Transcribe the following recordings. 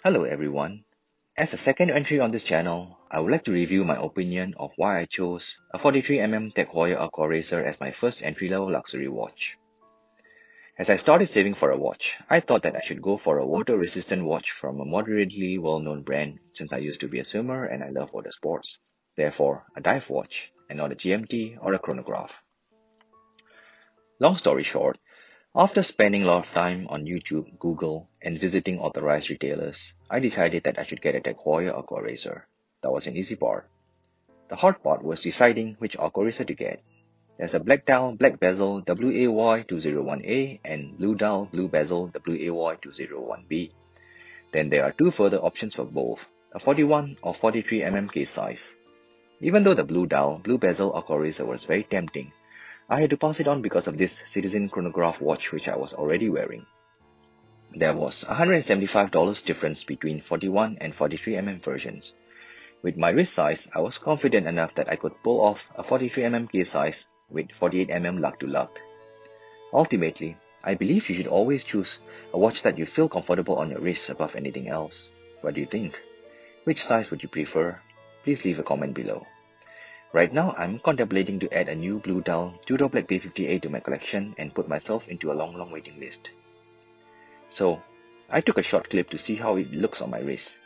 Hello everyone. As a second entry on this channel, I would like to review my opinion of why I chose a 43mm Tag Heuer Aquaracer as my first entry-level luxury watch. As I started saving for a watch, I thought that I should go for a water-resistant watch from a moderately well-known brand since I used to be a swimmer and I love water sports. Therefore, a dive watch and not a GMT or a chronograph. Long story short, after spending a lot of time on YouTube, Google, and visiting authorized retailers, I decided that I should get a Tag Heuer Aquaracer. That was an easy part. The hard part was deciding which Aquaracer to get. There's a black dial, black bezel WAY201A and blue dial, blue bezel WAY201B. Then there are two further options for both, a 41 or 43mm case size. Even though the blue dial, blue bezel Aquaracer was very tempting, I had to pass it on because of this Citizen chronograph watch which I was already wearing. There was $175 difference between 41 and 43mm versions. With my wrist size, I was confident enough that I could pull off a 43mm case size with 48mm lug to lug. Ultimately, I believe you should always choose a watch that you feel comfortable on your wrist above anything else. What do you think? Which size would you prefer? Please leave a comment below. Right now, I'm contemplating to add a new blue dial Tudor Black B58 to my collection and put myself into a long waiting list. So, I took a short clip to see how it looks on my wrist.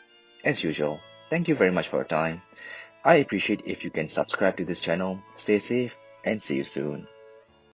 As usual, thank you very much for your time. I appreciate if you can subscribe to this channel, stay safe, and see you soon.